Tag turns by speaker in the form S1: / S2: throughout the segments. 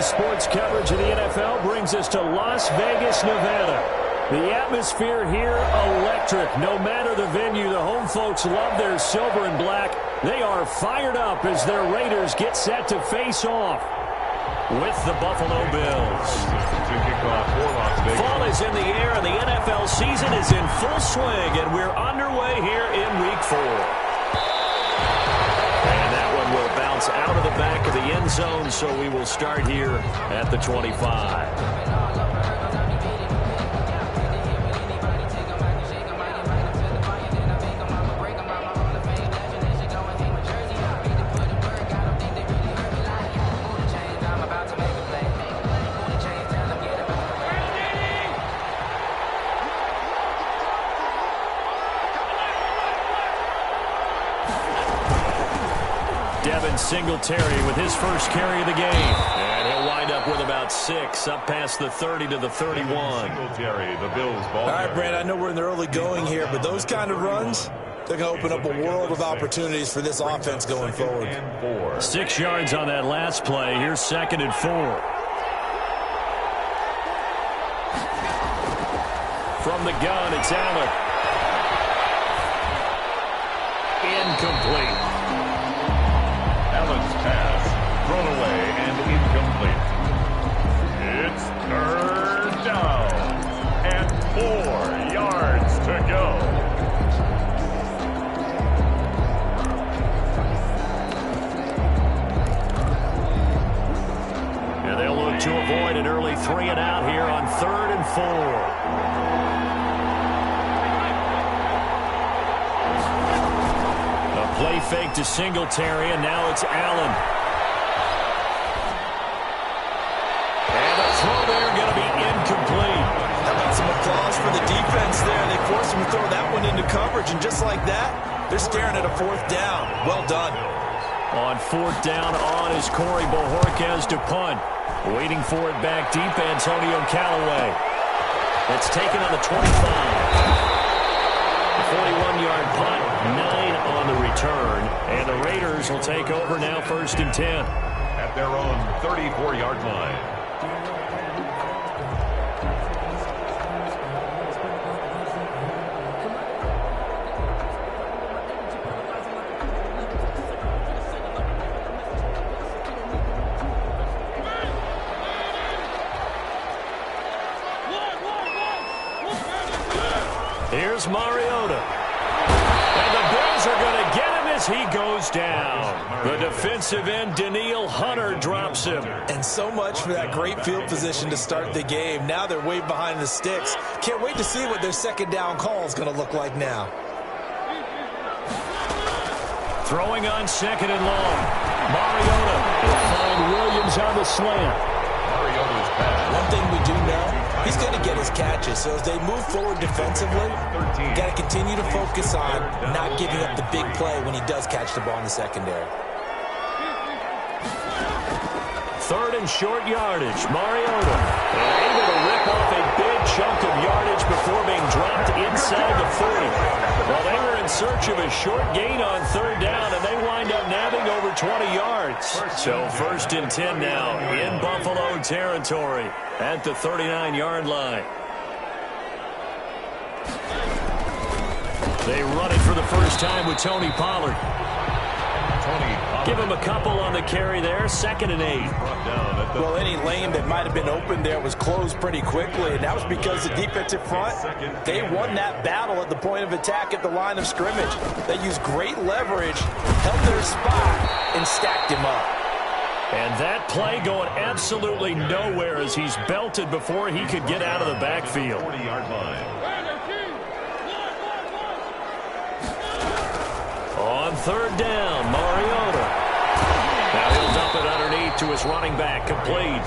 S1: Daily sports coverage of the NFL brings us to Las Vegas, Nevada. The atmosphere here, electric. No matter the venue, the home folks love their silver and black. They are fired up as their Raiders get set to face off with the Buffalo Bills. Fall is in the air, and the NFL season is in full swing, and we're underway here in Week 4. And that one will bounce out of the back of the end zone, so we will start here at the 25. Devin Singletary with his first carry of the game. And he'll wind up with about 6, up past the 30 to the 31.
S2: Singletary, the Bills ball.
S3: All right, Brad, I know we're in the early going here, but those kind of runs, they're going to open up a world of opportunities for this offense going forward.
S1: 6 yards on that last play. Here's 2nd and 4. From the gun, it's Allen. Incomplete.
S2: Allen's pass thrown away and incomplete. It's 3rd down and 4 yards to go.
S1: And they'll look to avoid an early 3 and out here on 3rd and 4. Play fake to Singletary, and now it's Allen. And the throw there going to be incomplete.
S3: How about some applause for the defense there? They forced him to throw that one into coverage, and just like that, they're staring at a 4th down. Well done.
S1: On 4th down on is Corey Bojorquez to punt. Waiting for it back deep, Antonio Callaway. It's taken on the 25. The 41-yard punt, 9 on the return. And the Raiders will take over now 1st and 10.
S2: At their own 34-yard line.
S1: Here's Mariota. And the Bills are going to get him as he goes down. The defensive end, Danielle Hunter, drops him.
S3: And so much for that great field position to start the game. Now they're way behind the sticks. Can't wait to see what their 2nd down call is going to look like now.
S1: Throwing on 2nd and long. Mariota will find Williams on the slant.
S2: Mariota's pass.
S3: One thing we do know, he's going to get his catches. So as they move forward defensively, got to continue to focus on not giving up the big play when he does catch the ball in the secondary.
S1: 3rd and short yardage. Mariota able to rip off a big chunk of yardage before being dropped inside the 40. Well, they were in search of a short gain on 3rd down, and they wind up nabbing over 20 yards. So 1st and 10 now in Buffalo territory at the 39-yard line. They run it for the first time with Tony Pollard. Give him a couple on the carry there. 2nd and 8.
S3: Well, any lane that might have been open there was closed pretty quickly, and that was because the defensive front, they won that battle at the point of attack at the line of scrimmage. They used great leverage, held their spot, and stacked him up.
S1: And that play going absolutely nowhere as he's belted before he could get out of the backfield.
S2: 40-yard line.
S1: On 3rd down, Mariota. Now he'll dump it underneath to his running back, complete.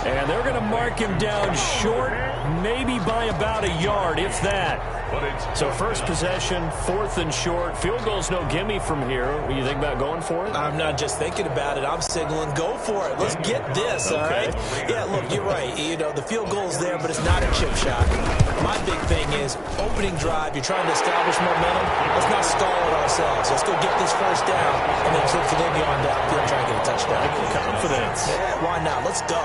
S1: And they're going to mark him down short, maybe by about a yard, if that. So first possession, 4th and short. Field goal's no gimme from here. What do you think about going for it?
S3: I'm not just thinking about it. I'm signaling go for it. Let's get this, all right? Yeah, look, you're right. You know, the field goal's there, but it's not a chip shot. My big thing is opening drive. You're trying to establish momentum. Let's not stall it ourselves. Let's go get this 1st down and then continue on downfield, try and get a touchdown.
S1: Kind of confidence.
S3: Yeah, why not? Let's go.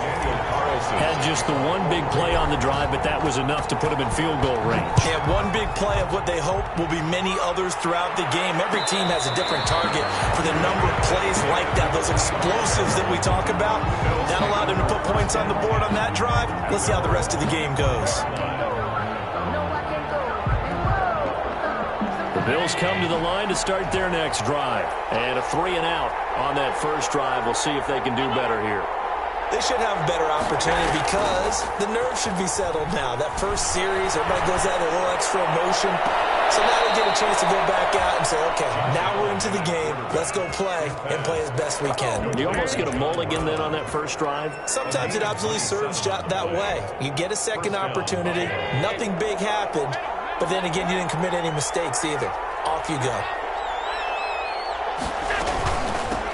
S1: Had just the one big play on the drive, but that was enough to put him in field goal range.
S3: Yeah, one big play of what they hope will be many others throughout the game. Every team has a different target for the number of plays like that, those explosives that we talk about. That allowed him to put points on the board on that drive. Let's see how the rest of the game goes.
S1: The Bills come to the line to start their next drive. And a 3-and-out on that first drive. We'll see if they can do better here.
S3: They should have a better opportunity because the nerves should be settled now. That first series, everybody goes out with a little extra emotion. So now they get a chance to go back out and say, okay, now we're into the game. Let's go play and play as best we can.
S1: You almost get a mulligan then on that first drive?
S3: Sometimes it absolutely serves that way. You get a second opportunity. Nothing big happened. But then again, you didn't commit any mistakes either. Off you go.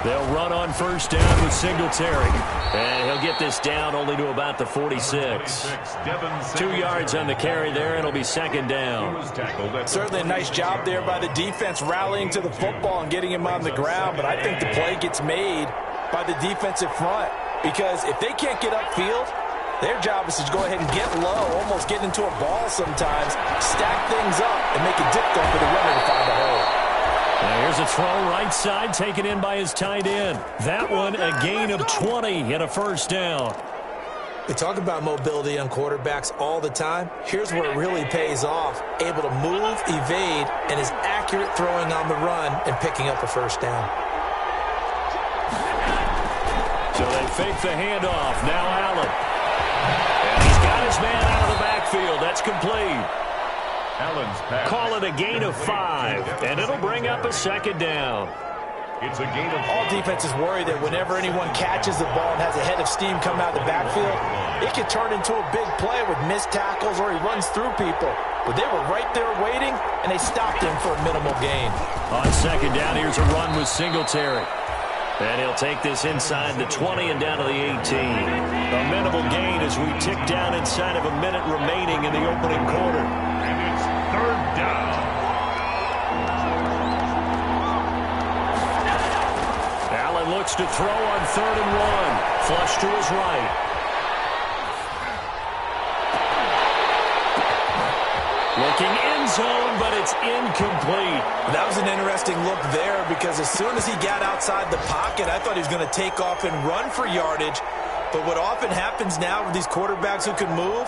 S1: They'll run on first down with Singletary. And he'll get this down only to about the 46. 2 yards on the carry there, and it'll be second down.
S3: Certainly a nice job there by the defense rallying to the football and getting him on the ground. But I think the play gets made by the defensive front. Because if they can't get upfield, their job is to go ahead and get low, almost get into a ball sometimes, stack things up, and make it difficult for the runner to find a hole.
S1: Now here's a throw right side taken in by his tight end. That one a gain of 20 and a first down.
S3: We talk about mobility on quarterbacks all the time. Here's where it really pays off. Able to move, evade, and is accurate throwing on the run and picking up a first down.
S1: So they fake the handoff. Now Allen. And he's got his man out of the backfield. That's complete. Call it a gain of 5, and it'll bring up a second down.
S2: It's a gain of
S3: all defenses worry that whenever anyone catches the ball and has a head of steam coming out of the backfield, it can turn into a big play with missed tackles or he runs through people. But they were right there waiting, and they stopped him for a minimal gain.
S1: On second down, here's a run with Singletary. And he'll take this inside the 20 and down to the 18. A minimal gain as we tick down inside of a minute remaining in the opening quarter.
S2: And it's third down.
S1: Allen looks to throw on 3rd and 1. Flush to his right. Looking end zone, but it's incomplete.
S3: That was an interesting look there because as soon as he got outside the pocket, I thought he was going to take off and run for yardage. But what often happens now with these quarterbacks who can move,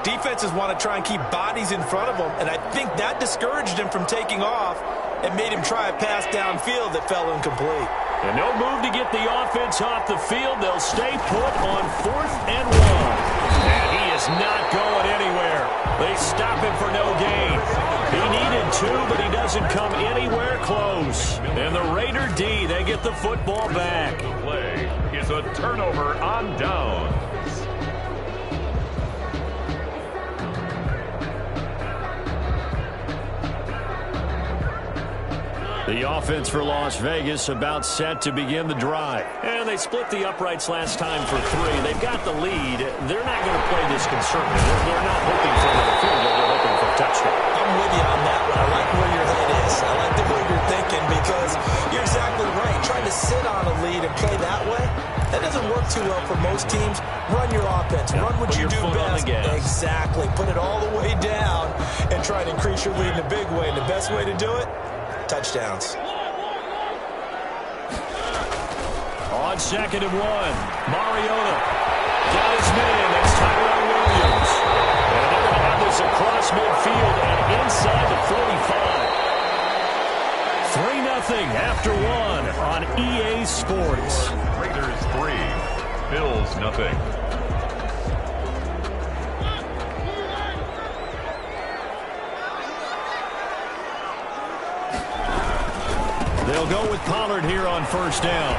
S3: defenses want to try and keep bodies in front of them, and I think that discouraged him from taking off and made him try a pass downfield that fell incomplete.
S1: And no move to get the offense off the field. They'll stay put on 4th and 1. And he is not going anywhere. They stop him for no gain. He needed 2, but he doesn't come anywhere close. And the Raider D, they get the football back.
S2: The play is a turnover on downs.
S1: The offense for Las Vegas about set to begin the drive. And they split the uprights last time for 3. They've got the lead. They're not going to play this conservative. They're not hoping for another field goal. They're hoping for a touchdown.
S3: I'm with you on that one. I like where your head is. I like the way you're thinking because you're exactly right. Trying to sit on a lead and play that way, that doesn't work too well for most teams. Run your offense. Run what you do best. Exactly. Put it all the way down and try to increase your lead in a big way. And the best way to do it, touchdowns.
S1: On 2nd and 1, Mariota got his man. That's Tyrell Williams. And they're going to have this across midfield and inside the 45. 3-0 after 1 on EA Sports.
S2: Raiders 3, Bills nothing.
S1: They'll go with Pollard here on first down.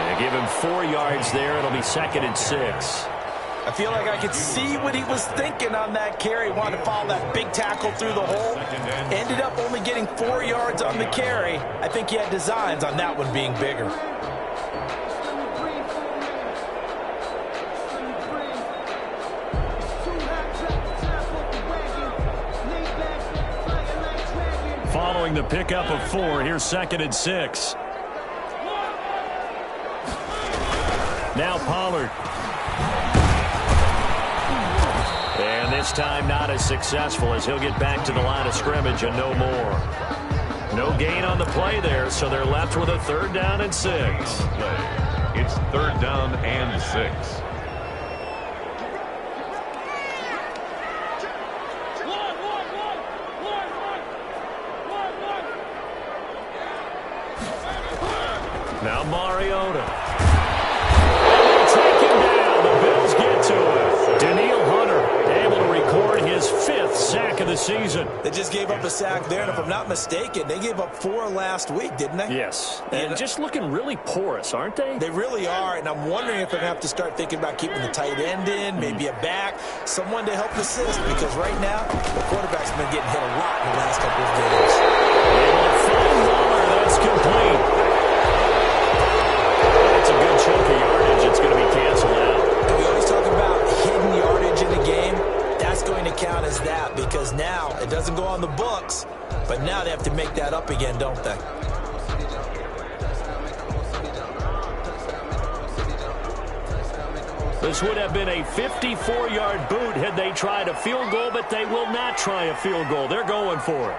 S1: They give him 4 yards there. It'll be 2nd and 6.
S3: I feel like I could see what he was thinking on that carry. Wanted to follow that big tackle through the hole. Ended up only getting 4 yards on the carry. I think he had designs on that one being bigger.
S1: Following the pickup of 4, here's 2nd and 6. Now Pollard. And this time not as successful as he'll get back to the line of scrimmage and no more. No gain on the play there, so they're left with a 3rd down and 6.
S2: It's 3rd down and 6.
S1: Now Mariota. And they take him down. The Bills get to him. Danielle Hunter able to record his 5th sack of the season.
S3: They just gave up a sack there, and if I'm not mistaken, they gave up 4 last week, didn't they?
S1: Yes. And just looking really porous, aren't they?
S3: They really are, and I'm wondering if they're going to have to start thinking about keeping the tight end in, maybe a back, someone to help assist, because right now, the quarterback's been getting hit a lot in the last couple of games.
S1: Able to find Waller. That's complete. That's a good chunk of yardage. It's going to be canceled out.
S3: And we always talk about hidden yardage in a game. That's going to count as that, because now it doesn't go on the books, but now they have to make that up again, don't they?
S1: This would have been a 54-yard boot had they tried a field goal, but they will not try a field goal. They're going for it.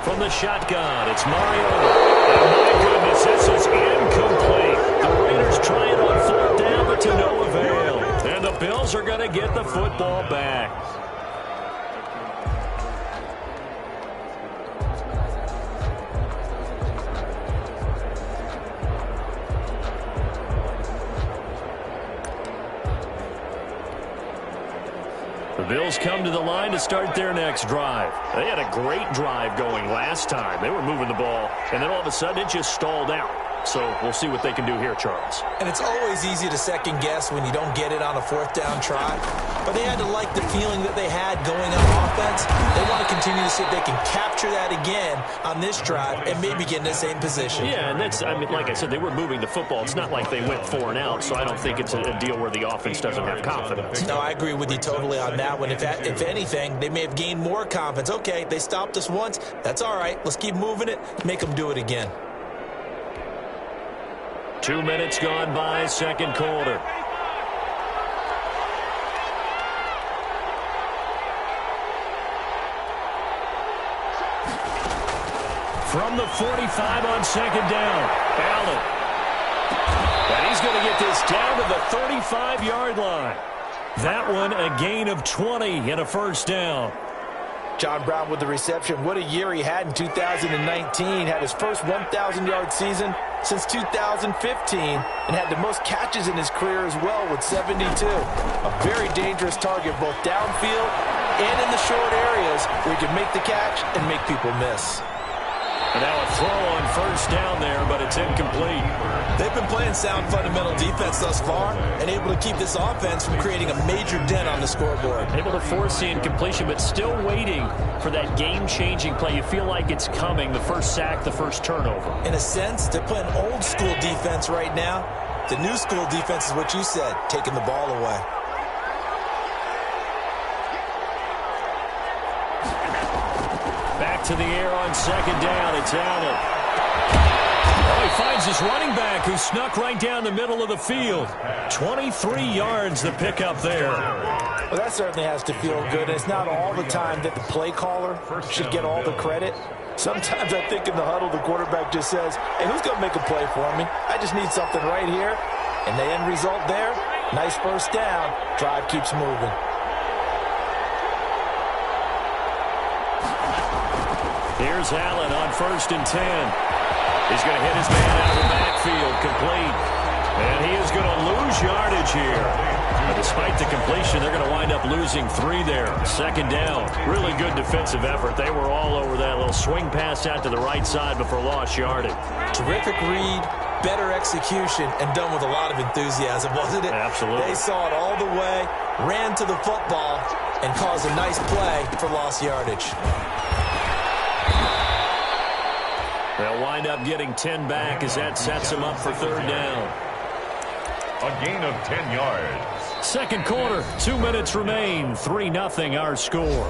S1: From the shotgun, it's Mariota. And my goodness, this is incomplete. The Raiders try it on 4th down, but to no avail. And the Bills are going to get the football back. The Bills come to the line to start their next drive. They had a great drive going last time. They were moving the ball, and then all of a sudden it just stalled out. So we'll see what they can do here, Charles.
S3: And it's always easy to second guess when you don't get it on a 4th down try. But they had to like the feeling that they had going on offense. They want to continue to see if they can capture that again on this drive and maybe get in the same position.
S1: Yeah, and that's, I mean, like I said, they were moving the football. It's not like they went 4 and out, so I don't think it's a deal where the offense doesn't have confidence.
S3: No, I agree with you totally on that one. If anything, they may have gained more confidence. Okay, they stopped us once. That's all right. Let's keep moving it. Make them do it again.
S1: 2 minutes gone by, 2nd quarter. From the 45 on 2nd down, Allen. And he's going to get this down to the 35-yard line. That one a gain of 20 and a 1st down.
S3: John Brown with the reception. What a year he had in 2019. Had his first 1,000-yard season since 2015 and had the most catches in his career as well with 72. A very dangerous target both downfield and in the short areas where he can make the catch and make people miss.
S1: And now a throw on 1st down there, but it's incomplete.
S3: They've been playing sound fundamental defense thus far and able to keep this offense from creating a major dent on the scoreboard.
S1: Able to force the incompletion, but still waiting for that game-changing play. You feel like it's coming, the first sack, the first turnover.
S3: In a sense, they're playing old-school defense right now. The new-school defense is what you said, taking the ball away.
S1: Back to the air on 2nd down. It's Allen. Oh, he finds his running back who snuck right down the middle of the field. 23 yards the pickup there.
S3: Well, that certainly has to feel good. It's not all the time that the play caller should get all the credit. Sometimes I think in the huddle the quarterback just says, hey, who's going to make a play for me? I just need something right here. And the end result there, nice 1st down. Drive keeps moving.
S1: Here's Allen on 1st and 10. He's going to hit his man out of the backfield, complete. And he is going to lose yardage here. But despite the completion, they're going to wind up losing 3 there. 2nd down. Really good defensive effort. They were all over that little swing pass out to the right side before lost yardage.
S3: Terrific read, better execution, and done with a lot of enthusiasm, wasn't it?
S1: Absolutely.
S3: They saw it all the way, ran to the football, and caused a nice play for lost yardage.
S1: They'll wind up getting 10 back as that sets them up for 3rd down.
S2: A gain of 10 yards.
S1: Second quarter, 2 minutes remain. 3-0 our score.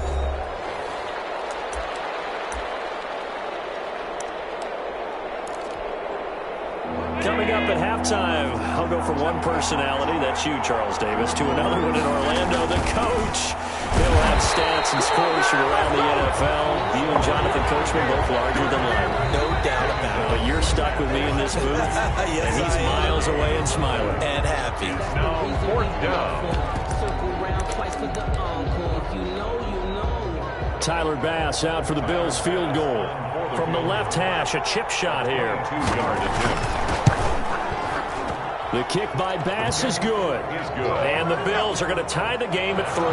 S1: Coming up at halftime, I'll go from one personality, that's you, Charles Davis, to another one in Orlando, the coach. He'll have stats and scores from around the NFL. You and Jonathan Coachman both larger than life.
S3: No doubt about it.
S1: But you're stuck with me in this booth,
S3: yes,
S1: and he's miles away and smiling.
S3: And happy.
S2: Now, fourth down.
S1: Tyler Bass out for the Bills field goal. From the left hash, a chip shot here.
S2: 2-yard attempt.
S1: The kick by Bass is good. And the Bills are going to tie the game at 3.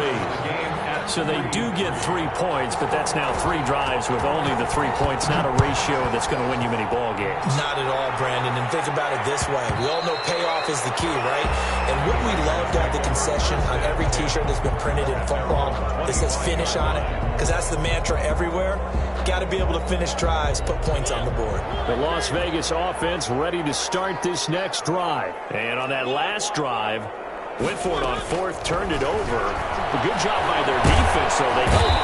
S1: So they do get 3 points, but that's now 3 drives with only the 3 points, not a ratio that's going to win you many ball games.
S3: Not at all, Brandon. And think about it this way. We all know payoff is the key, right? And what we love to have the concession on every T-shirt that's been printed in football that says finish on it, because that's the mantra everywhere. Got to be able to finish drives, put points on the board.
S1: The Las Vegas offense ready to start this next drive. And on that last drive, went for it on fourth, turned it over. A good job by their defense, though.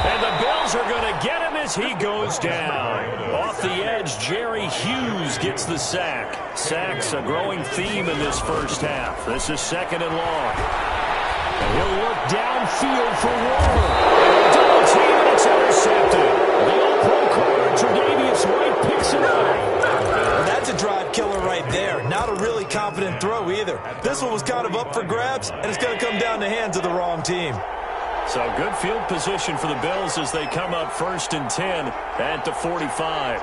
S1: And the Bills are going to get him as he goes down. Off the edge, Jerry Hughes gets the sack. Sacks a growing theme in this first half. This is second and long. And he'll look downfield for Waller. Double team, and it's intercepted. The All-Pro corner, Tre'Davious White picks it up.
S3: Well, that's a drive killer right there. Not a really confident throw either. This one was kind of up for grabs, and it's going to come down the hands of the wrong team.
S1: So good field position for the Bills as they come up 1st and 10 at the 45.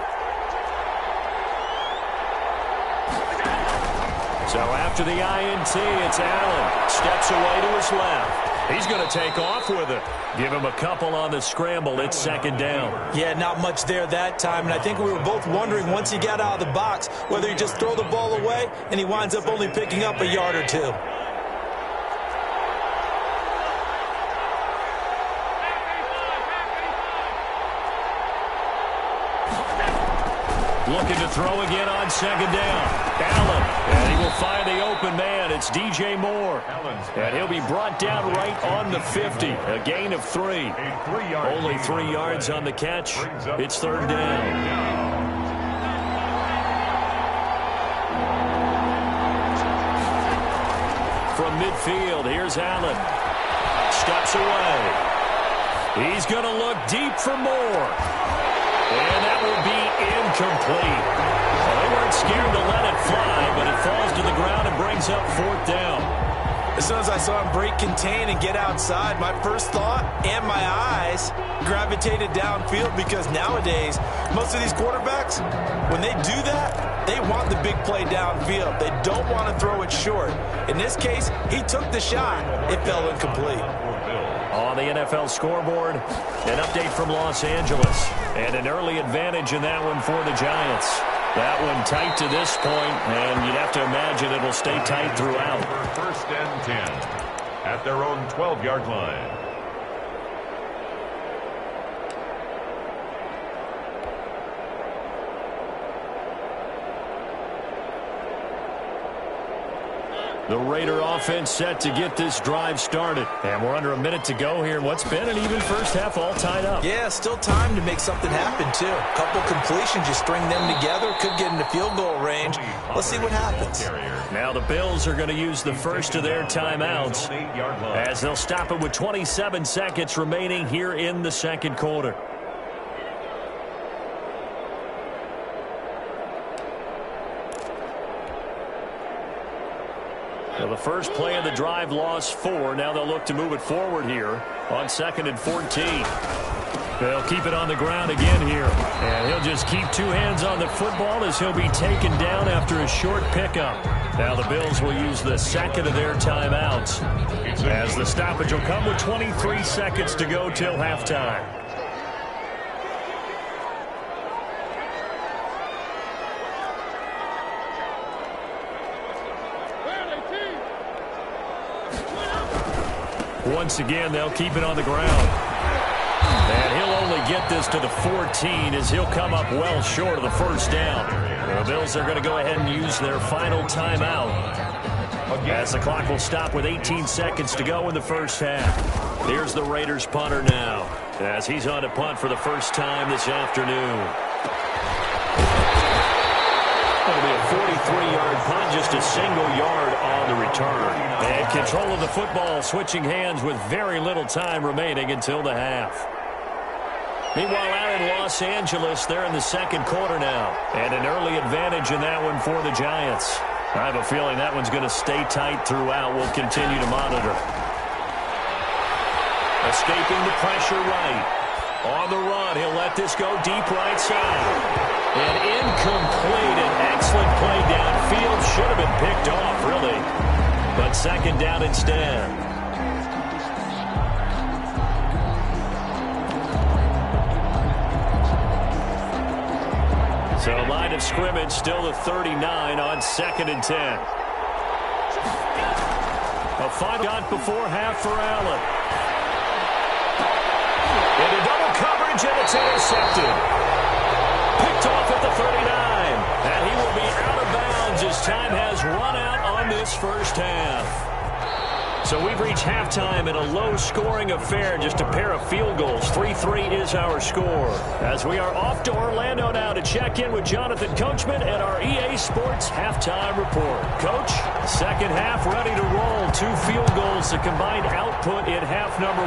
S1: So after the INT, it's Allen. Steps away to his left. He's going to take off with it. Give him a couple on the scramble. It's second down.
S3: Yeah, not much there that time. And I think we were both wondering once he got out of the box whether he just throw the ball away and he winds up only picking up a yard or 2.
S1: Looking to throw again on second down. Allen, and he will find the open man. It's DJ Moore. And he'll be brought down right on the 50. A gain of 3. Only 3 yards on the catch. It's third down. From midfield, here's Allen. Steps away. He's going to look deep for Moore. And that will be incomplete. Well, they weren't scared to let it fly, but it falls to the ground and brings up fourth down.
S3: As soon as I saw him break contain and get outside, my first thought and my eyes gravitated downfield, because nowadays, most of these quarterbacks, when they do that, they want the big play downfield. They don't want to throw it short. In this case, he took the shot. It fell incomplete.
S1: On the NFL scoreboard, an update from Los Angeles. And an early advantage in that one for the Giants. That one tight to this point, and you'd have to imagine it'll stay tight throughout.
S2: 1st and 10 at their own 12-yard line.
S1: The Raider offense set to get this drive started. And we're under a minute to go here. What's been an even first half, all tied up.
S3: Yeah, still time to make something happen, too. A couple completions, you string them together, could get into field goal range. Let's see what happens.
S1: Now the Bills are going to use the first of their timeouts as they'll stop it with 27 seconds remaining here in the second quarter. Well, the first play of the drive lost 4. Now they'll look to move it forward here on 2nd and 14. They'll keep it on the ground again here. And he'll just keep 2 hands on the football as he'll be taken down after a short pickup. Now the Bills will use the second of their timeouts as the stoppage will come with 23 seconds to go till halftime. Once again, they'll keep it on the ground. And he'll only get this to the 14 as he'll come up well short of the first down. The Bills are going to go ahead and use their final timeout. As the clock will stop with 18 seconds to go in the first half. Here's the Raiders punter now, as he's on to punt for the first time this afternoon. It'll be a 43-yard punt, just a single yard on the return. And control of the football switching hands with very little time remaining until the half. Meanwhile, out in Los Angeles, they're in the second quarter now. And an early advantage in that one for the Giants. I have a feeling that one's going to stay tight throughout. We'll continue to monitor. Escaping the pressure right. On the run, he'll let this go deep right side. And incomplete. An excellent play downfield. Should have been picked off, really. But second down instead. So line of scrimmage still the 39 on 2nd and 10. A final shot before half for Allen. Into double coverage, and it's intercepted. Picked off at the 39. And he will be out of bounds as time has run out on this first half. So we've reached halftime in a low-scoring affair, just a pair of field goals. 3-3 is our score. As we are off to Orlando now to check in with Jonathan Coachman at our EA Sports Halftime Report. Coach, second half ready to roll. 2 field goals, the combined output in half number 1.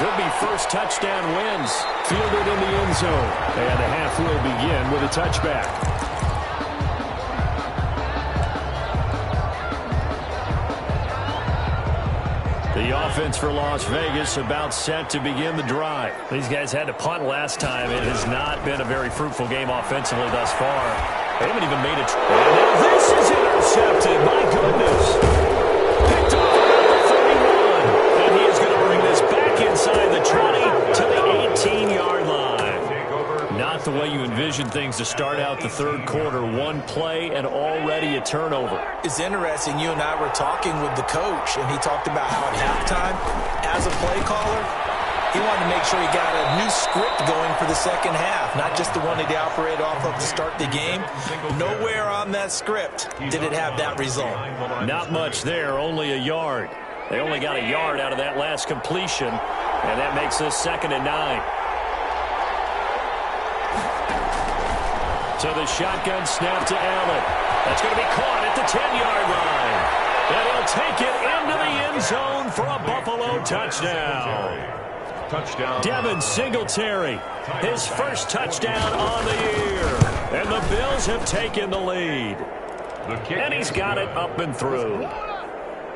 S1: Could be first touchdown wins. Fielded in the end zone. And the half will begin with a touchback. The offense for Las Vegas about set to begin the drive. These guys had to punt last time. It has not been a very fruitful game offensively thus far. They haven't even made it. And now this is intercepted. My goodness. Picked off at the 31. And he is going to bring this back inside the 20 to the 18-yard line. Not the way you envision things to start out the third quarter. One play and already a turnover.
S3: It's interesting. You and I were talking with the coach, and he talked about how at halftime, as a play caller, he wanted to make sure he got a new script going for the second half, not just the one that he operated off of to start the game. Nowhere on that script did it have that result.
S1: Not much there, only a yard. They only got a yard out of that last completion, and that makes this 2nd and 9. So the shotgun snap to Allen. That's going to be caught at the 10-yard line. And he'll take it into the end zone for a Buffalo touchdown. Devin Singletary, his first touchdown on the year. And the Bills have taken the lead. And he's got it up and through.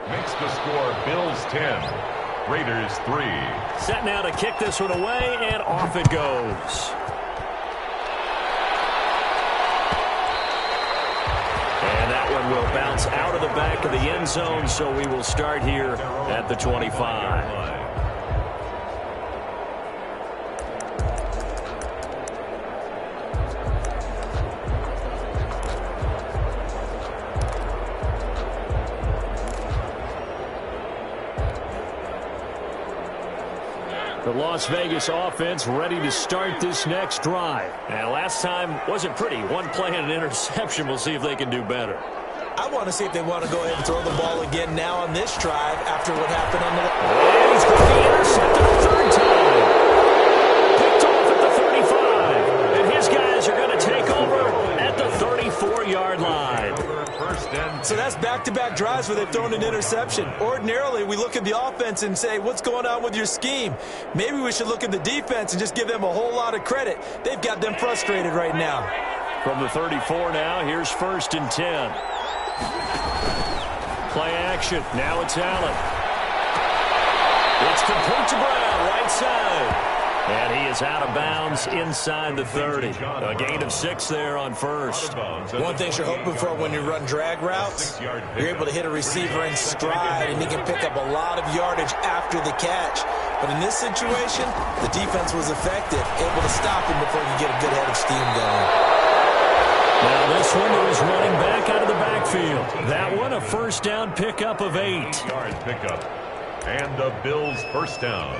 S2: Makes the score Bills 10, Raiders 3.
S1: Set now to kick this one away, and off it goes. And that one will bounce out of the back of the end zone, so we will start here at the 25. The Las Vegas offense ready to start this next drive. And last time wasn't pretty. One play and an interception. We'll see if they can do better.
S3: I want to see if they want to go ahead and throw the ball again now on this drive after what happened on the...
S1: And he's going to be intercepted a third time. Picked off at the 35. And his guys are going to take over at the 34-yard line.
S3: So that's back-to-back drives where they've thrown an interception. Ordinarily, we look at the offense and say, what's going on with your scheme? Maybe we should look at the defense and just give them a whole lot of credit. They've got them frustrated right now.
S1: From the 34 now, here's 1st and 10. Play action. Now it's Allen. It's complete to Brown, right side. And he is out of bounds inside the 30. A gain of 6 there on first.
S3: One thing you're hoping for when you run drag routes, you're able to hit a receiver in stride, and he can pick up a lot of yardage after the catch. But in this situation, the defense was effective, able to stop him before you get a good head of steam going.
S1: Now this one is running back out of the backfield. That one a first down pickup of 8.
S2: Yard pickup. And the Bills first down.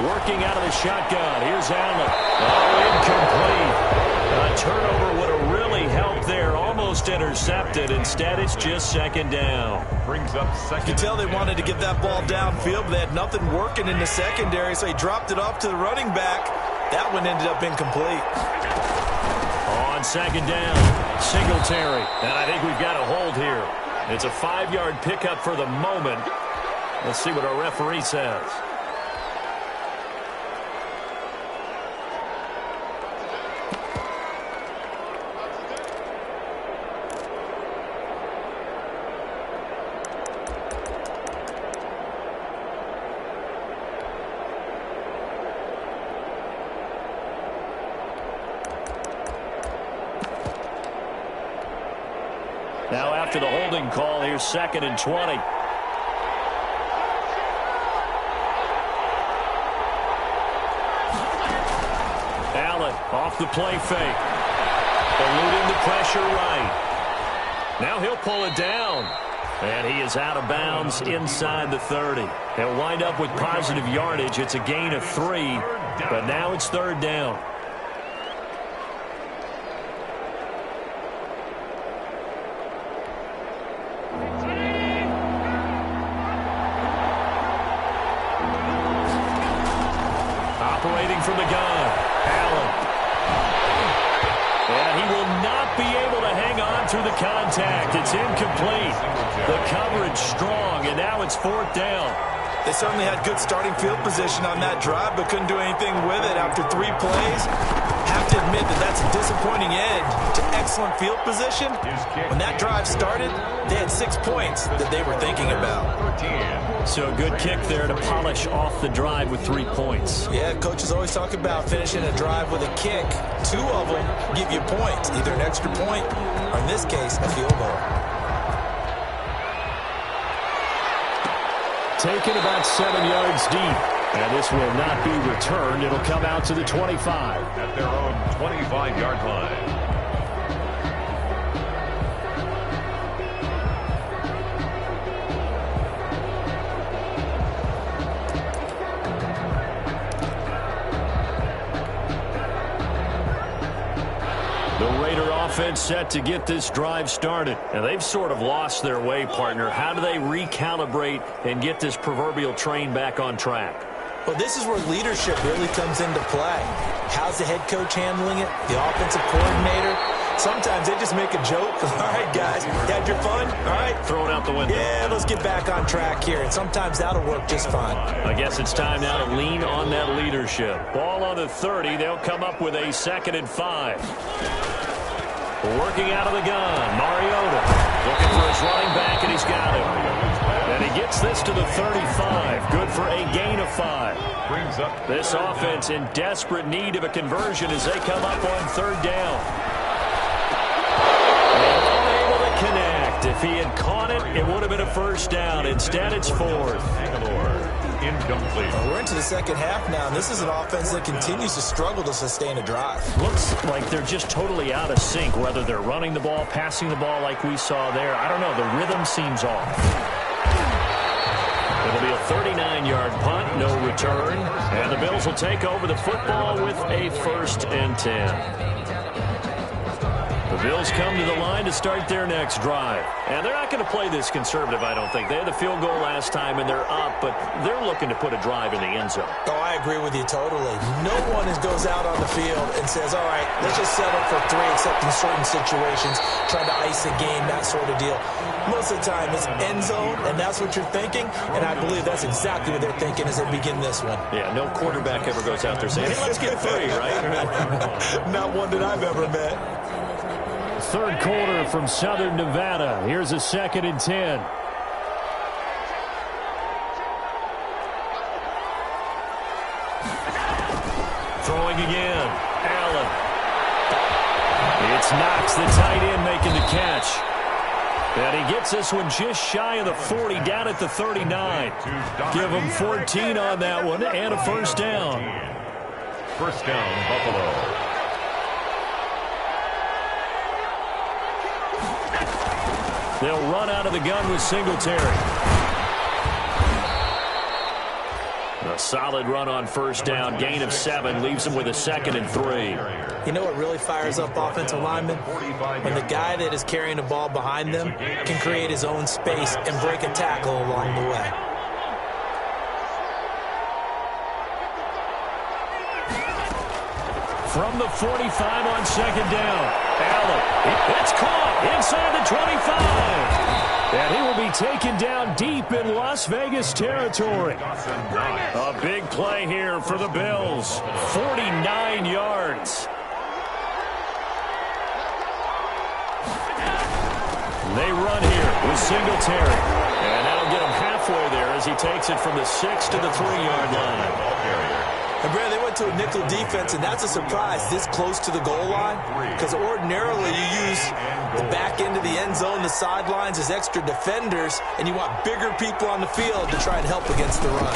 S1: Working out of the shotgun. Here's Allen. Oh, incomplete. A turnover would have really helped there. Almost intercepted. Instead, it's just second down.
S2: Brings up second.
S3: You can tell they wanted to get that ball downfield, but they had nothing working in the secondary, so he dropped it off to the running back. That one ended up incomplete.
S1: On second down, Singletary. And I think we've got a hold here. It's a 5-yard pickup for the moment. Let's see what our referee says. Now after the holding call, here's 2nd and 20. Allen off the play fake. Eluding the pressure right. Now he'll pull it down. And he is out of bounds inside the 30. He'll wind up with positive yardage. It's a gain of 3, but now it's 3rd down. Operating from the gun, Allen. And he will not be able to hang on through the contact. It's incomplete. The coverage strong, and now it's 4th down.
S3: They certainly had good starting field position on that drive, but couldn't do anything with it after 3 plays. Have to admit that that's a disappointing end to excellent field position. When that drive started, they had 6 points that they were thinking about.
S1: So a good kick there to polish off the drive with 3 points.
S3: Yeah, coaches always talk about finishing a drive with a kick. 2 of them give you points, either an extra point or, in this case, a field goal.
S1: Taken about 7 yards deep. And this will not be returned. It'll come out to the 25.
S2: At their own 25-yard line.
S1: The Raider offense set to get this drive started. And they've sort of lost their way, partner. How do they recalibrate and get this proverbial train back on track?
S3: Well, this is where leadership really comes into play. How's the head coach handling it? The offensive coordinator? Sometimes they just make a joke. All right, guys, you had your fun? All right.
S1: Throw it out the window.
S3: Yeah, let's get back on track here. And sometimes that'll work just fine.
S1: I guess it's time now to lean on that leadership. Ball on the 30. They'll come up with a 2nd and 5. Working out of the gun, Mariota. Looking for his running back, and he's got him. And he gets this to the 35. Good for a gain of 5.
S2: Brings up
S1: this offense in desperate need of a conversion as they come up on 3rd down. And unable to connect. If he had caught it, it would have been a 1st down. Instead, it's 4th.
S2: Incomplete.
S3: We're into the second half now, and this is an offense that continues to struggle to sustain a drive.
S1: Looks like they're just totally out of sync, whether they're running the ball, passing the ball like we saw there. I don't know. The rhythm seems off. It'll be a 39-yard punt, no return. And the Bills will take over the football with a 1st and 10. The Bills come to the line to start their next drive. And they're not going to play this conservative, I don't think. They had the field goal last time, and they're up, but they're looking to put a drive in the end zone.
S3: Oh, I agree with you totally. No one goes out on the field and says, all right, let's just settle for 3, except in certain situations, trying to ice a game, that sort of deal. Most of the time, it's end zone, and that's what you're thinking, and I believe that's exactly what they're thinking as they begin this one.
S1: Yeah, no quarterback ever goes out there saying, hey, let's get 3, right?
S3: Not one that I've ever met.
S1: 3rd quarter from Southern Nevada. Here's a 2nd and 10. Throwing again. Allen. It's Knox, the tight end, making the catch. And he gets this one just shy of the 40, down at the 39. Give him 14 on that one and a 1st down.
S2: 1st down, Buffalo.
S1: They'll run out of the gun with Singletary. A solid run on first down, gain of 7, leaves him with a 2nd and 3.
S3: You know what really fires up offensive linemen? When the guy that is carrying the ball behind them can create his own space and break a tackle along the way.
S1: From the 45 on 2nd down, Allen, it's caught inside the 25. And he will be taken down deep in Las Vegas territory. A big play here for the Bills. 49 yards. They run here with Singletary. And that'll get him halfway there as he takes it from the 6 to the 3-yard line.
S3: And Brad, they went to a nickel defense, and that's a surprise this close to the goal line, because ordinarily you use the back end of the end zone, the sidelines as extra defenders, and you want bigger people on the field to try and help against the run.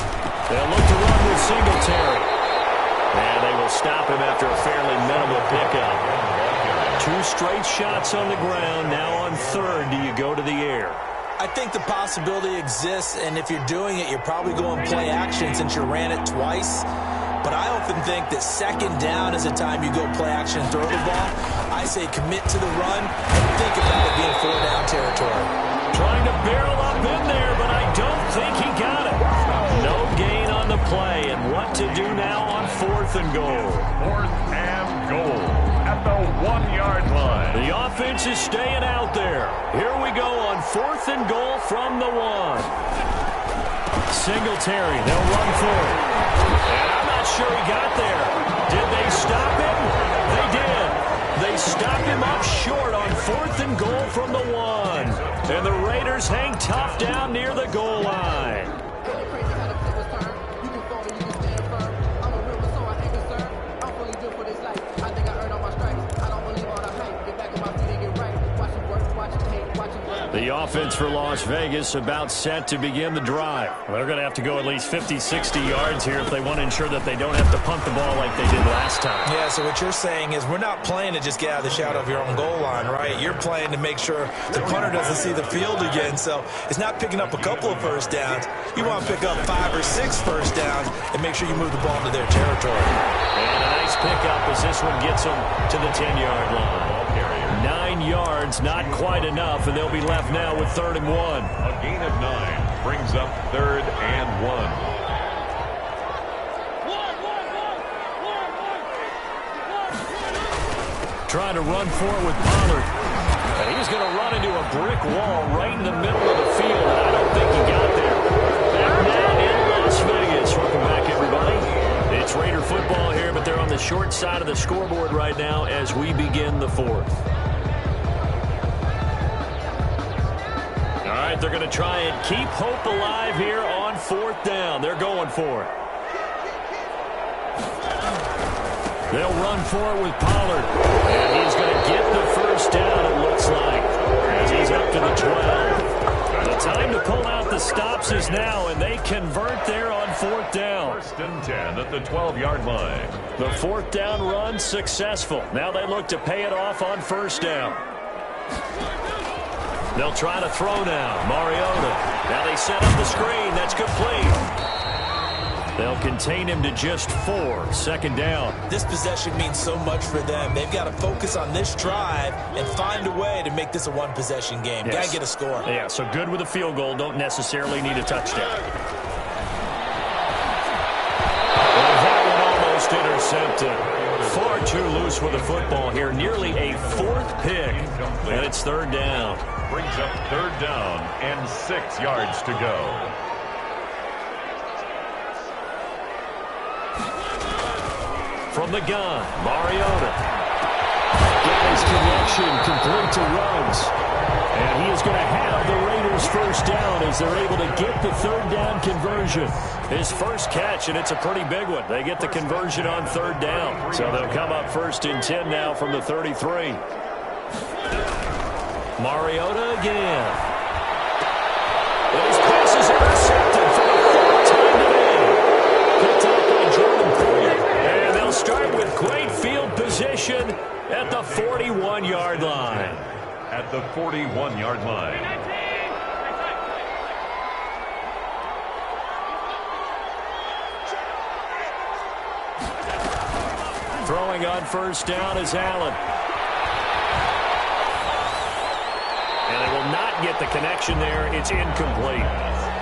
S1: They'll look to run with Singletary. And they will stop him after a fairly minimal pickup. 2 straight shots on the ground. Now on 3rd, do you go to the air?
S3: I think the possibility exists, and if you're doing it, you're probably going play action since you ran it twice. But I often think that 2nd down is a time you go play action and throw the ball. I say commit to the run and think about it being 4-down territory.
S1: Trying to barrel up in there, but I don't think he got it. No gain on the play, and what to do now on 4th and goal.
S2: 4th and goal at the 1-yard line.
S1: The offense is staying out there. Here we go on 4th and goal from the 1. Singletary, they'll run for it. And I'm not sure he got there. Did they stop him? They did. They stop him up short on 4th and goal from the 1. And the Raiders hang tough down near the goal line. The offense for Las Vegas about set to begin the drive. Well, they're going to have to go at least 50, 60 yards here if they want to ensure that they don't have to punt the ball like they did last time.
S3: Yeah, so what you're saying is we're not playing to just get out of the shadow of your own goal line, right? You're playing to make sure the punter doesn't see the field again. So it's not picking up a couple of first downs. You want to pick up 5 or 6 first downs and make sure you move the ball into their territory.
S1: And a nice pickup as this one gets them to the 10-yard line. 9 yards, not quite enough, and they'll be left now with 3rd and 1.
S2: A gain of 9 brings up 3rd and 1.
S1: Trying to run for it with Pollard. And he's going to run into a brick wall right in the middle of the field, and I don't think he got there. Back now in Las Vegas. Welcome back, everybody. It's Raider football here, but they're on the short side of the scoreboard right now as we begin the 4th. All right, they're going to try and keep hope alive here on 4th down. They're going for it. They'll run for it with Pollard. And he's going to get the first down, it looks like, as he's up to the 12. The time to pull out the stops is now, and they convert there on 4th down.
S2: 1st and 10 at the 12-yard line.
S1: The 4th down run successful. Now they look to pay it off on 1st down. They'll try to throw now. Mariota. Now they set up the screen. That's complete. They'll contain him to just 4. 2nd down.
S3: This possession means so much for them. They've got to focus on this drive and find a way to make this a one-possession game.
S1: Yes.
S3: Got to get a score.
S1: Yeah, so good with a field goal. Don't necessarily need a touchdown. And that one almost intercepted. Far too loose with the football here. Nearly a 4th pick. And it's 3rd down.
S2: Brings up 3rd down and 6 yards to go.
S1: From the gun, Mariota. Got his connection, complete to Ruggs. And he is going to have the Raiders first down as they're able to get the 3rd down conversion. His first catch, and it's a pretty big one. They get the conversion on 3rd down. So they'll come up 1st and 10 now from the 33. Mariota again. Those passes intercepted for the 4th time today. Picked up by Jordan Poyer. And they'll start with great field position at the 41-yard line.
S2: At the 41-yard line.
S1: Throwing on first down is Allen. And they will not get the connection there. It's incomplete.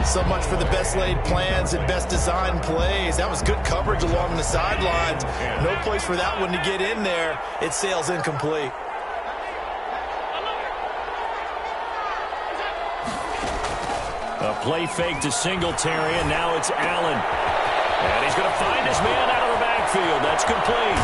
S3: So much for the best laid plans and best designed plays. That was good coverage along the sidelines. No place for that one to get in there. It sails incomplete.
S1: A play fake to Singletary, and now it's Allen. And he's going to find his man out of the backfield. That's complete.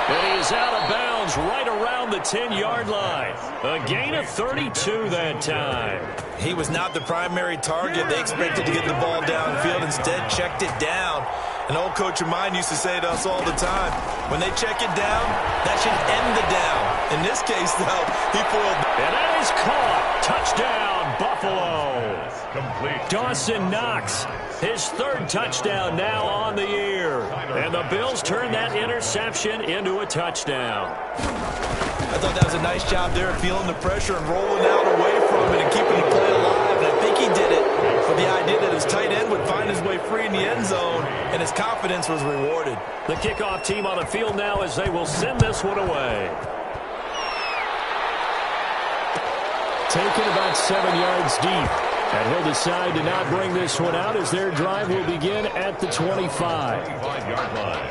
S1: And he is out of bounds right around the 10-yard line. A gain of 32 that time.
S3: He was not the primary target. They expected to get the ball downfield. Instead, checked it down. An old coach of mine used to say to us all the time, when they check it down, that should end the down. In this case, though, he foiled.
S1: And that is caught. Touchdown, Buffalo.
S2: Complete.
S1: Dawson Knox, his third touchdown now on the year. And the Bills turn that interception into a touchdown.
S3: I thought that was a nice job there, feeling the pressure and rolling out away from it and keeping the play alive. And I think he did it with the idea that his tight end would find his way free in the end zone, and his confidence was rewarded.
S1: The kickoff team on the field now as they will send this one away. Taken about 7 yards deep. And he'll decide to not bring this one out as their drive will begin at the 25.
S2: 25-yard line.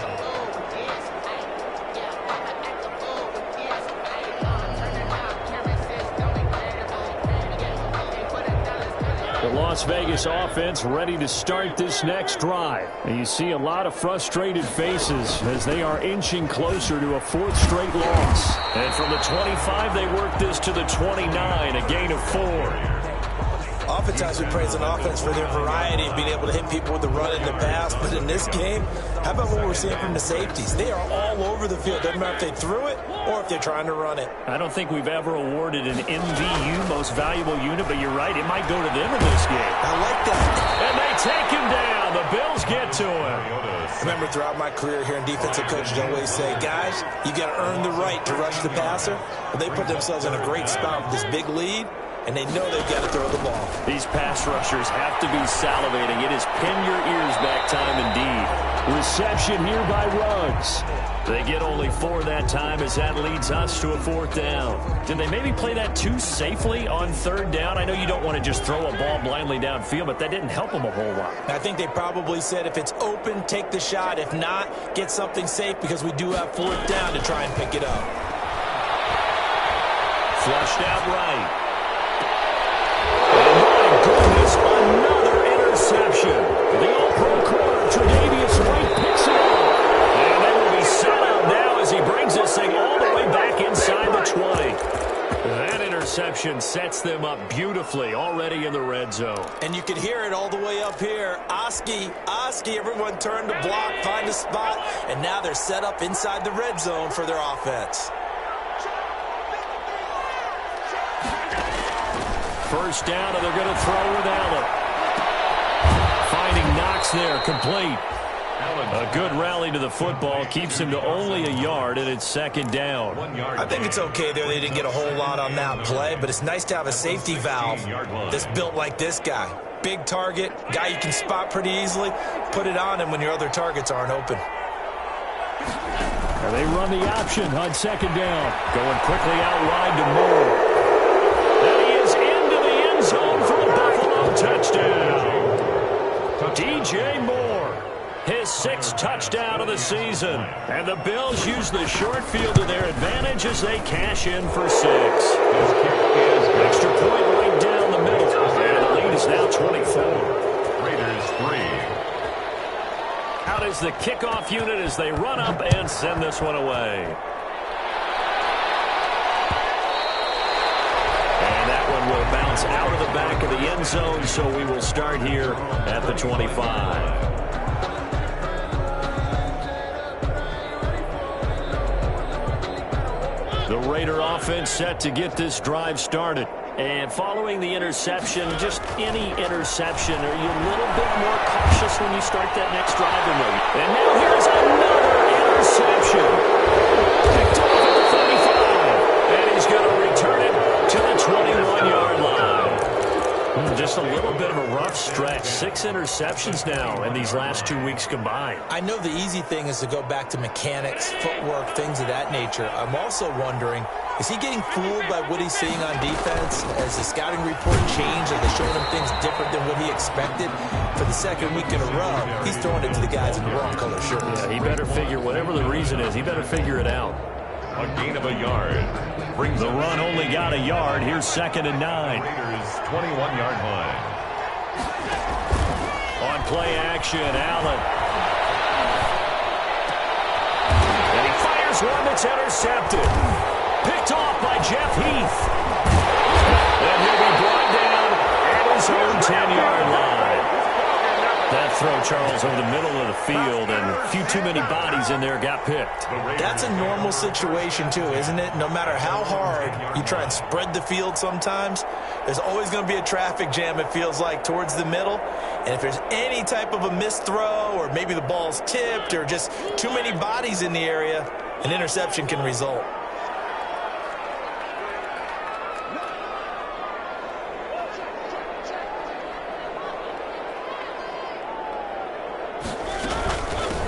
S1: The Las Vegas offense ready to start this next drive. And you see a lot of frustrated faces as they are inching closer to a fourth straight loss. And from the 25, they work this to the 29, a gain of 4.
S3: Oftentimes we praise an offense for their variety of being able to hit people with the run and the pass. But in this game, how about what we're seeing from the safeties? They are all over the field. Doesn't matter if they threw it or if they're trying to run it.
S1: I don't think we've ever awarded an MVU, most valuable unit, but you're right. It might go to them in this game.
S3: I like that.
S1: And they take him down. The Bills get to him.
S3: Remember, throughout my career here in defensive coaches, I always say, guys, you got to earn the right to rush the passer. But they put themselves in a great spot with this big lead, and they know they've got to throw the ball.
S1: These pass rushers have to be salivating. It is pin your ears back time indeed. Reception here by Ruggs. They get only 4 that time as that leads us to a 4th down. Did they maybe play that too safely on 3rd down? I know you don't want to just throw a ball blindly downfield, but that didn't help them a whole lot.
S3: I think they probably said if it's open, take the shot. If not, get something safe because we do have 4th down to try and pick it up.
S1: Flushed out right. My goodness, another interception. The all-pro corner, Tre'Davious White, picks it up. And they will be set out now as he brings this thing all the way back inside the 20. That interception sets them up beautifully already in the red zone.
S3: And you can hear it all the way up here. Oski, everyone turned to block, find a spot, and now they're set up inside the red zone for their offense.
S1: First down, and they're going to throw with Allen. Finding Knox there, complete. A good rally to the football keeps him to only a yard, and it's 2nd down.
S3: I think it's okay there. They didn't get a whole lot on that play, but it's nice to have a safety valve that's built like this guy. Big target, guy you can spot pretty easily. Put it on him when your other targets aren't open.
S1: And they run the option on 2nd down. Going quickly out wide to Moore. And he is into the end zone for a Buffalo touchdown. DJ Moore, his 6th touchdown of the season. And the Bills use the short field to their advantage as they cash in for 6. Extra point right down the middle. And the lead is now 24.
S2: Raiders 3.
S1: Out is the kickoff unit as they run up and send this one away. And that one will bounce out of the back of the end zone, so we will start here at the 25. The Raider offense set to get this drive started. And following the interception, just any interception, are you a little bit more cautious when you start that next drive or no? And now here's another interception. Picked off at the 35. And he's going to return it to the 21-yard line. Just just a little bit of a rough stretch. 6 interceptions now in these last 2 weeks combined.
S3: I know the easy thing is to go back to mechanics, footwork, things of that nature. I'm also wondering, is he getting fooled by what he's seeing on defense? Has the scouting report changed? Are they showing him things different than what he expected? For the second week in a row, he's throwing it to the guys in the wrong color shirts.
S1: Yeah, he better figure, whatever the reason is, he better figure it out.
S2: A gain of a yard. Brings
S1: the run only got a yard. Here's 2nd and 9.
S2: Raiders 21-yard line.
S1: On play action, Allen. And he fires one that's intercepted. Picked off by Jeff Heath. And he'll be brought down at his own 10-yard line. That throw, Charles, over the middle of the field, and a few too many bodies in there got picked.
S3: That's a normal situation, too, isn't it? No matter how hard you try and spread the field sometimes, there's always going to be a traffic jam, it feels like, towards the middle. And if there's any type of a missed throw, or maybe the ball's tipped, or just too many bodies in the area, an interception can result.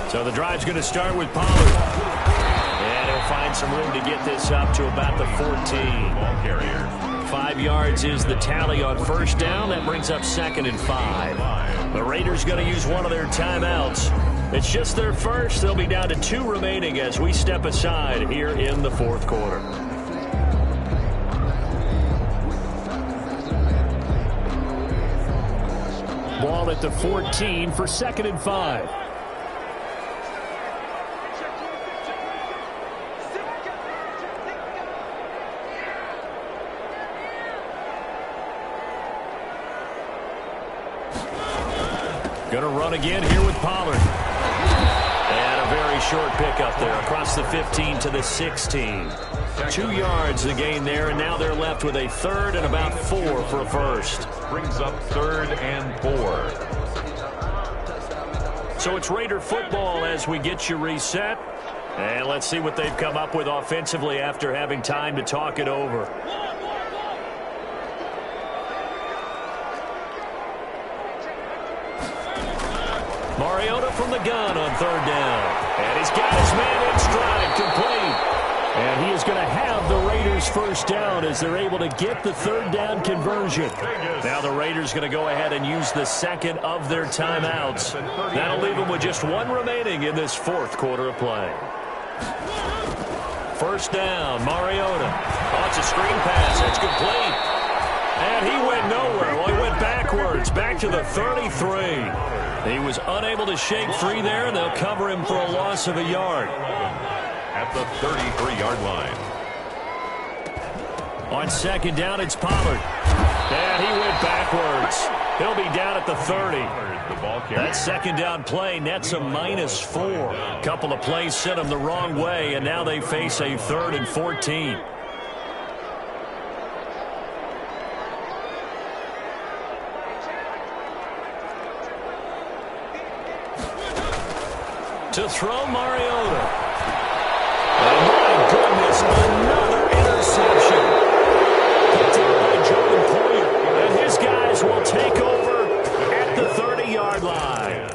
S1: So the drive's going to start with Pollard. And he'll find some room to get this up to about the 14.
S2: Ball carrier.
S1: 5 yards is the tally on first down. That brings up 2nd and 5. The Raiders going to use one of their timeouts. It's just their first. They'll be down to 2 remaining as we step aside here in the 4th quarter. Ball at the 14 for 2nd and 5. Going to run again here with Pollard. And a very short pickup there across the 15 to the 16. 2 yards the gain there, and now they're left with a 3rd and about 4 for a first.
S2: Brings up 3rd and 4.
S1: So it's Raider football as we get you reset. And let's see what they've come up with offensively after having time to talk it over. Mariota from the gun on 3rd down. And he's got his man in stride, complete. And he is going to have the Raiders first down as they're able to get the 3rd down conversion. Now the Raiders going to go ahead and use the 2nd of their timeouts. That'll leave them with just 1 remaining in this 4th quarter of play. First down, Mariota. Oh, it's a screen pass. That's complete. And he went nowhere. Well, he went backwards, back to the 33. He was unable to shake free there, and they'll cover him for a loss of a yard.
S2: At the 33-yard line.
S1: On 2nd down, it's Pollard. And he went backwards. He'll be down at the 30. That 2nd down play nets a -4. Couple of plays sent him the wrong way, and now they face a 3rd and 14. To throw, Mariota. Oh, my goodness, another interception. Picked up by Jordan Poyer. And his guys will take over at the 30-yard line.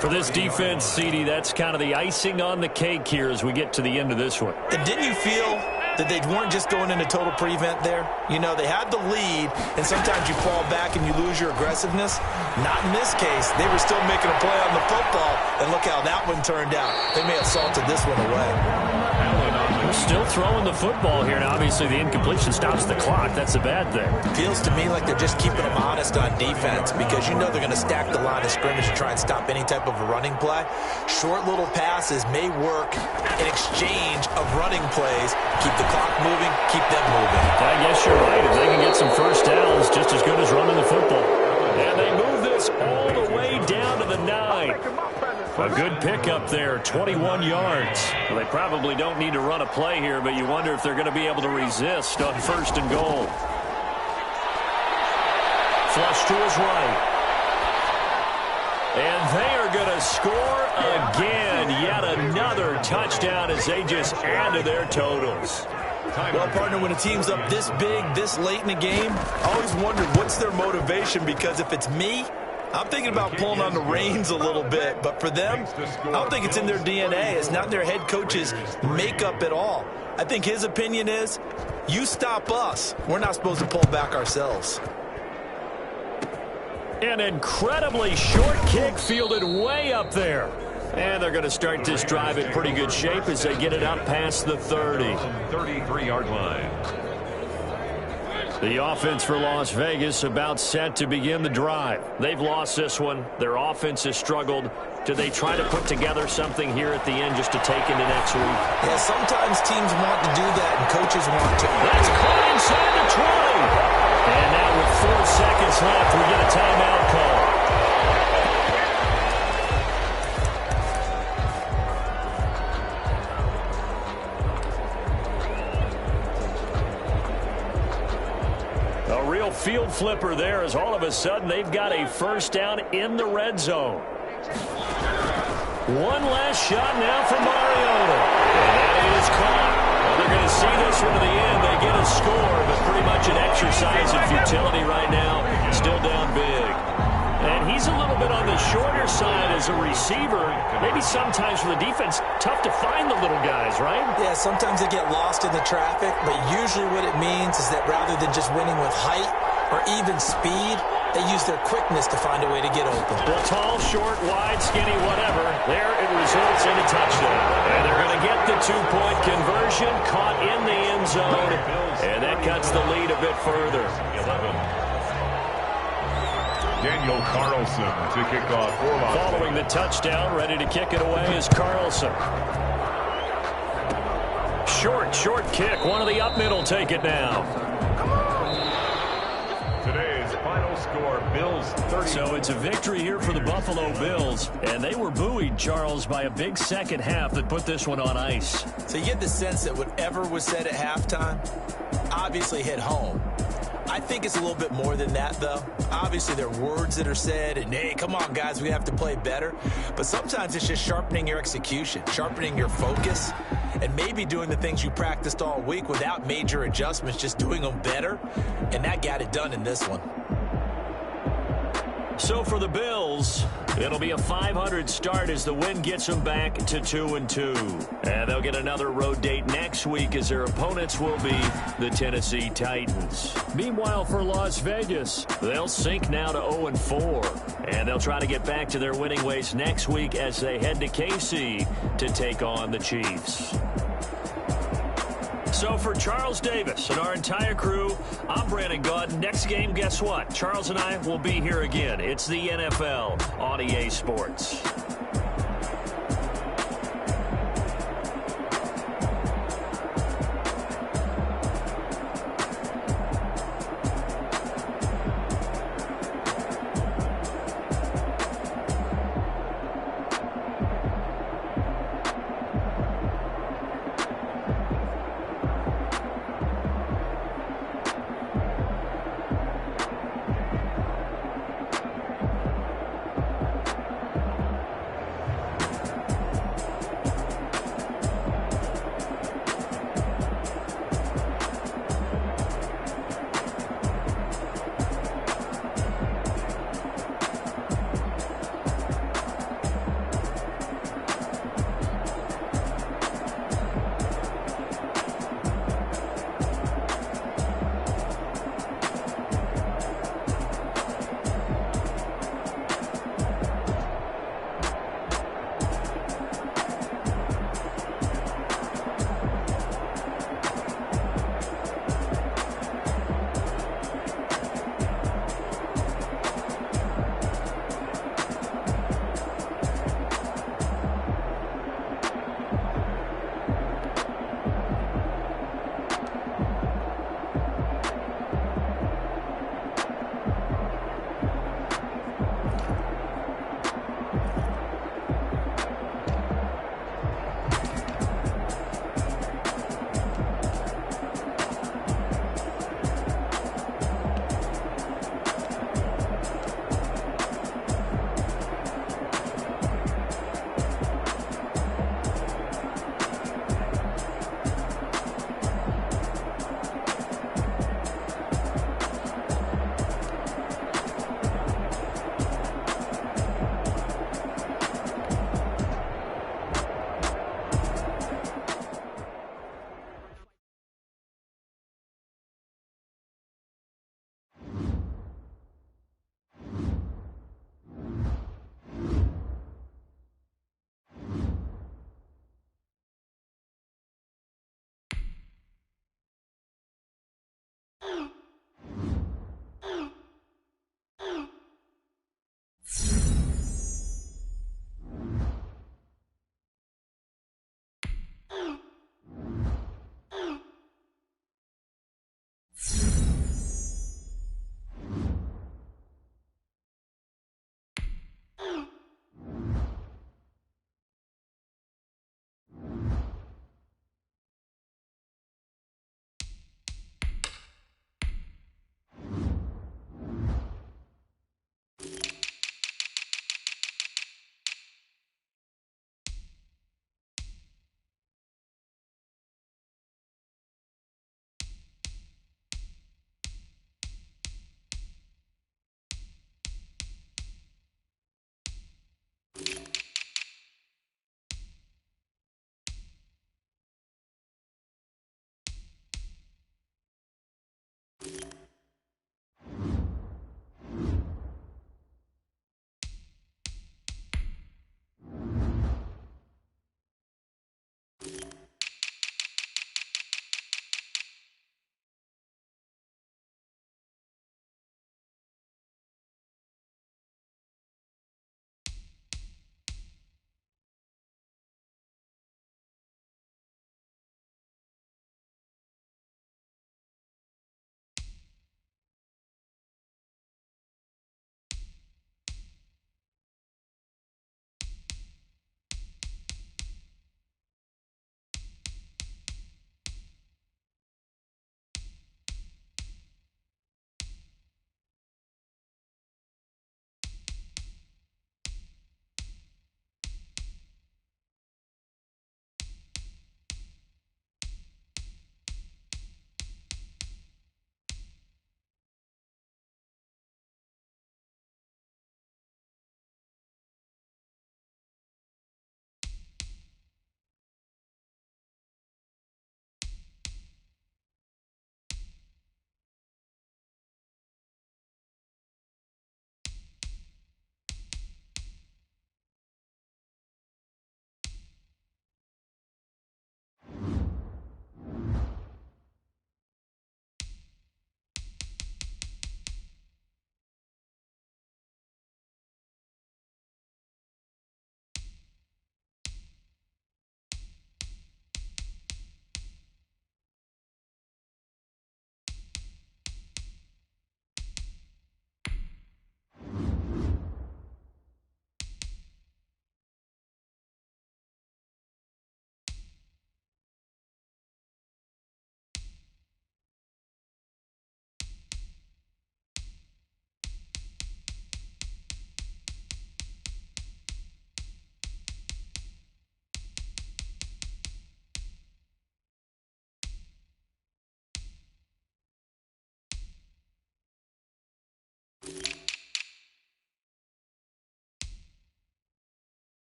S1: For this defense, CD, that's kind of the icing on the cake here as we get to the end of this one.
S3: And didn't you feel that they weren't just going into total prevent there? You know, they had the lead, and sometimes you fall back and you lose your aggressiveness. Not in this case. They were still making a play on the football, and look how that one turned out. They may have salted this one away.
S1: Still throwing the football here. Now, obviously, the incompletion stops the clock. That's a bad thing.
S3: Feels to me like they're just keeping them honest on defense because you know they're going to stack the line of scrimmage and try and stop any type of a running play. Short little passes may work in exchange of running plays. Keep the clock moving, keep them moving.
S1: I guess you're right. If they can get some first downs, just as good as running the football. And they move this all the way down to the 9. A good pickup there, 21 yards. Well, they probably don't need to run a play here, but you wonder if they're going to be able to resist on 1st and goal. Flush to his right. And they are going to score again. Yet another touchdown as they just add to their totals.
S3: Well, partner, when a team's up this big, this late in the game, I always wonder what's their motivation, because if it's me, I'm thinking about pulling on the reins a little bit. But for them, I don't think it's in their DNA. It's not their head coach's makeup at all. I think his opinion is, you stop us. We're not supposed to pull back ourselves.
S1: An incredibly short kick fielded way up there. And they're going to start this drive in pretty good shape as they get it up past the 30.
S2: 33-yard line.
S1: The offense for Las Vegas about set to begin the drive. They've lost this one. Their offense has struggled. Do they try to put together something here at the end just to take into next week?
S3: Yeah, sometimes teams want to do that and coaches want to.
S1: That's caught inside the 20. And now with 4 seconds left, we get a timeout call. A real field flipper there, as all of a sudden they've got a first down in the red zone. One last shot now for Mariota. And that is caught. Well, they're going to see this one to the end. They get a score, but pretty much an exercise in futility right now. Still down big. And he's a little bit on the shorter side as a receiver. Maybe sometimes for the defense, tough to find the little guys, right?
S3: Yeah, sometimes they get lost in the traffic, but usually what it means is that rather than just winning with height or even speed, they use their quickness to find a way to get open.
S1: Well, tall, short, wide, skinny, whatever. There it results in a touchdown. And they're going to get the 2-point conversion, caught in the end zone. And that cuts the lead a bit further.
S2: 11. Daniel Carlson to kick off for Las Vegas.
S1: Following the touchdown, ready to kick it away is Carlson. Short kick. One of the up middle take it now.
S2: Today's final score, Bills 30.
S1: So it's a victory here for the Buffalo Bills. And they were buoyed, Charles, by a big second half that put this one on ice.
S3: So you get the sense that whatever was said at halftime obviously hit home. I think it's a little bit more than that, though. Obviously, there are words that are said, and, hey, come on, guys, we have to play better. But sometimes it's just sharpening your execution, sharpening your focus, and maybe doing the things you practiced all week without major adjustments, just doing them better. And that got it done in this one. So for the Bills, it'll be a .500 start as the win gets them back to 2-2. And they'll get another road date next week as their opponents will be the Tennessee Titans. Meanwhile, for Las Vegas, they'll sink now to 0-4. And they'll try to get back to their winning ways next week as they head to KC to take on the Chiefs. So for Charles Davis and our entire crew, I'm Brandon Gaudin. Next game, guess what? Charles and I will be here again. It's the NFL on EA Sports.